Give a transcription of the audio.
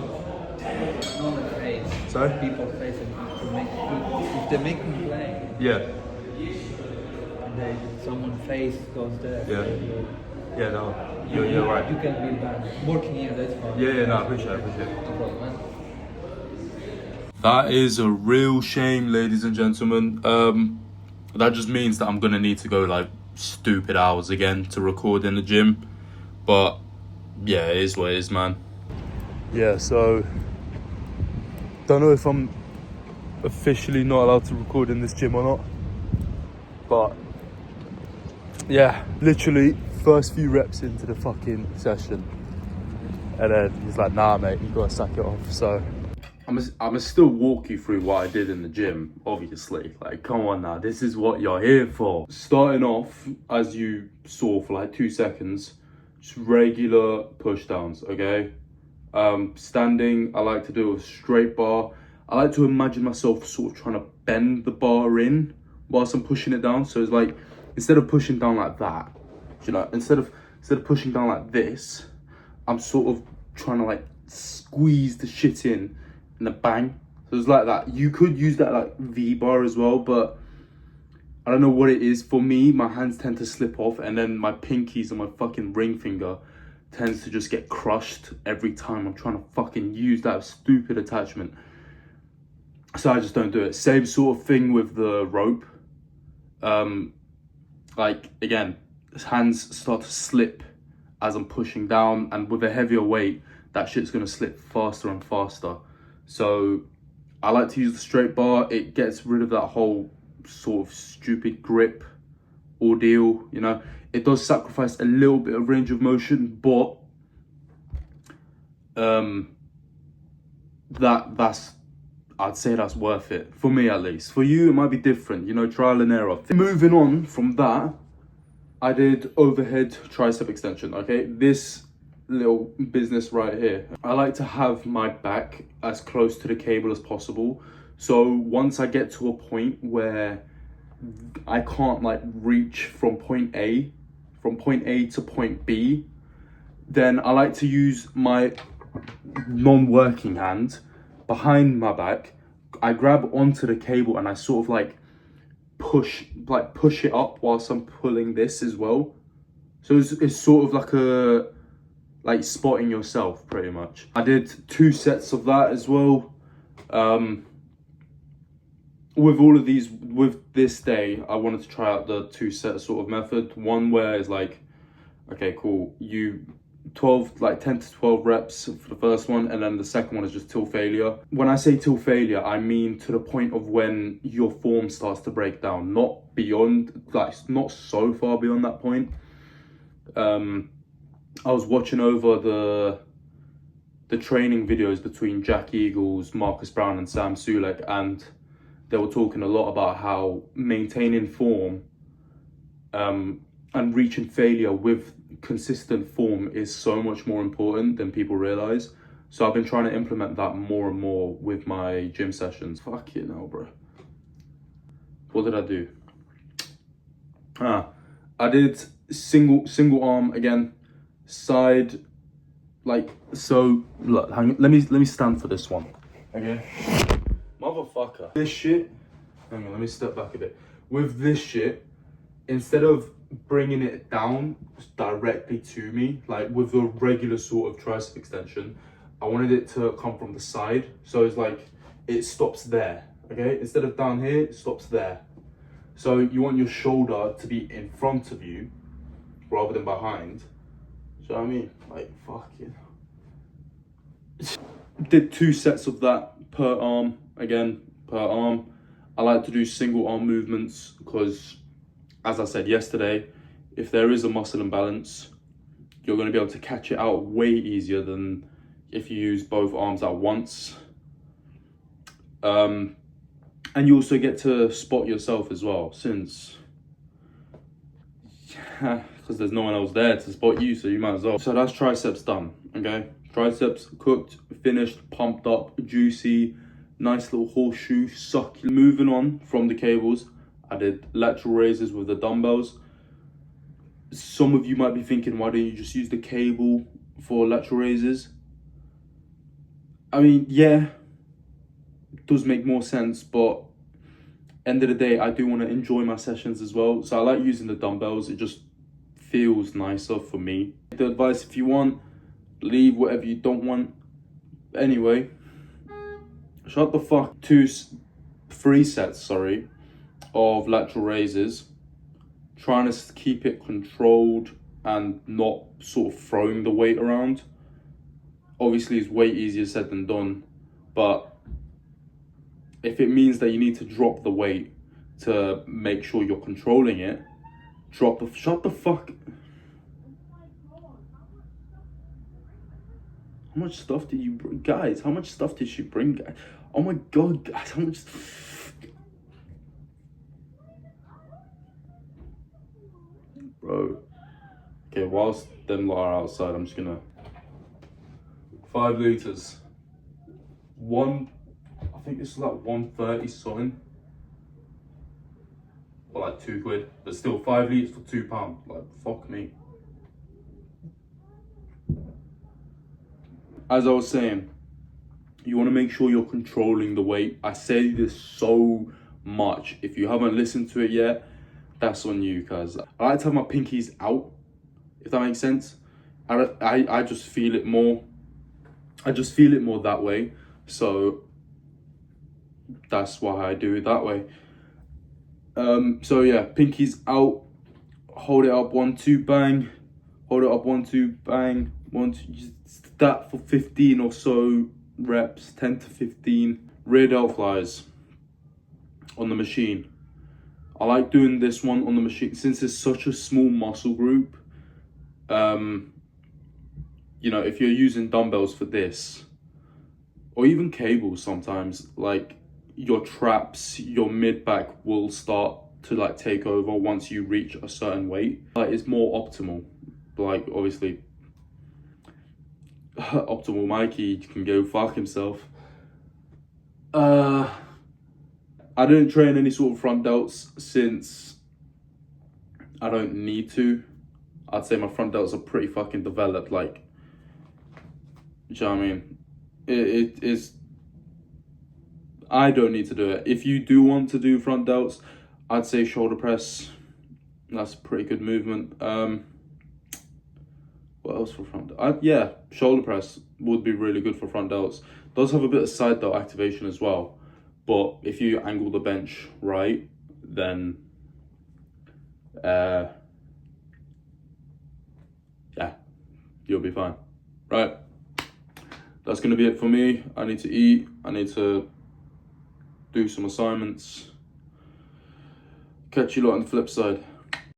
Not the face. Sorry? People's face to make if they make them play. Yeah. And someone's face goes there. Yeah. Yeah, no, you're right. You can be bad. Working here, that's fine. Yeah, no, I appreciate it. No problem, man. That is a real shame, ladies and gentlemen. That just means that I'm gonna need to go like stupid hours again to record in the gym. But yeah, it is what it is, man. Yeah, so don't know if I'm officially not allowed to record in this gym or not. But yeah, literally first few reps into the fucking session. And then he's like, nah mate, you gotta sack it off. So I'm still walk you through what I did in the gym, obviously. Like, come on now, this is what you're here for. Starting off, as you saw for like 2 seconds, just regular push downs, okay? Standing, I like to do a straight bar. I like to imagine myself sort of trying to bend the bar in whilst I'm pushing it down. So it's like, instead of pushing down like that, you know, instead of pushing down like this, I'm sort of trying to like squeeze the shit in and then bang. So it's like that. You could use that like V-bar as well, but I don't know what it is. For me, my hands tend to slip off, and then my pinkies and my fucking ring finger tends to just get crushed every time I'm trying to fucking use that stupid attachment. So I just don't do it. Same sort of thing with the rope. Like, again, hands start to slip as I'm pushing down, and with a heavier weight, that shit's gonna slip faster and faster. So I like to use the straight bar. It gets rid of that whole sort of stupid grip ordeal, you know. It does sacrifice a little bit of range of motion, but that's I'd say that's worth it, for me at least. For you, it might be different, you know, trial and error. Moving on from that, I did overhead tricep extension, okay? This little business right here. I like to have my back as close to the cable as possible. So once I get to a point where I can't like reach from point A to point B, then I like to use my non-working hand behind my back. I grab onto the cable and I sort of like push it up whilst I'm pulling this as well. So it's sort of like spotting yourself, pretty much. I did 2 sets of that as well. With all of these, with this day, I wanted to try out the 2-set sort of method. One where it's like, okay, cool, 10 to 12 reps for the first one, and then the second one is just till failure. When I say till failure, I mean to the point of when your form starts to break down, not beyond, like not so far beyond that point. I was watching over the training videos between Jack Eagles, Marcus Brown and Sam Sulek, and they were talking a lot about how maintaining form and reaching failure with consistent form is so much more important than people realize. So I've been trying to implement that more and more with my gym sessions. Fuck it now, bro. What did I do? I did single arm again, side, like so. Look, hang on, let me stand for this one. Okay, motherfucker. This shit. Hang on, let me step back a bit. With this shit, instead of bringing it down directly to me, like with a regular sort of tricep extension, I wanted it to come from the side. So it's like it stops there. Okay, instead of down here, it stops there. So you want your shoulder to be in front of you rather than behind. Do you know what I mean? Like, fuck it. Did 2 sets of that per arm, again, per arm. I like to do single arm movements because, as I said yesterday, if there is a muscle imbalance, you're going to be able to catch it out way easier than if you use both arms at once. And you also get to spot yourself as well, since because there's no one else there to spot you, so you might as well. So that's triceps done, okay? Triceps cooked, finished, pumped up, juicy, nice little horseshoe, succulent. Moving on from the cables, I did lateral raises with the dumbbells. Some of you might be thinking, why don't you just use the cable for lateral raises? I mean, yeah, it does make more sense, but end of the day, I do want to enjoy my sessions as well. So I like using the dumbbells. It just feels nicer for me. The advice, if you want, leave whatever you don't want. Anyway, shut the fuck. 3 sets, of lateral raises. Trying to keep it controlled and not sort of throwing the weight around. Obviously, it's way easier said than done, but if it means that you need to drop the weight to make sure you're controlling it, shut the fuck. How much stuff did you bring? Guys, how much stuff did she bring? Oh my god, guys, how much? Bro. Okay, whilst them lot are outside, I'm just gonna 5 liters. I think this is like 130 something. Or like £2, but still 5 liters for £2. Like, fuck me. As I was saying, you want to make sure you're controlling the weight. I say this so much. If you haven't listened to it yet, that's on you, cause I like to have my pinkies out, if that makes sense. I just feel it more. I just feel it more that way. So that's why I do it that way. So yeah, pinkies out, hold it up, 1, 2, bang, hold it up, 1, 2, bang, 1, 2, just that for 15 or so reps, 10 to 15. Rear delt flies on the machine. I like doing this one on the machine since it's such a small muscle group. You know, if you're using dumbbells for this, or even cables sometimes, like your traps, your mid back will start to like take over once you reach a certain weight. Like, it's more optimal. Like, obviously, optimal Mikey can go fuck himself. I didn't train any sort of front delts since I don't need to. I'd say my front delts are pretty fucking developed. Like, do you know what I mean? It is. I don't need to do it. If you do want to do front delts, I'd say shoulder press. That's a pretty good movement. What else for front? Yeah, shoulder press would be really good for front delts. Does have a bit of side delt activation as well. But if you angle the bench right, then yeah, you'll be fine. Right, that's gonna be it for me. I need to eat. I need to do some assignments. Catch you lot on the flip side.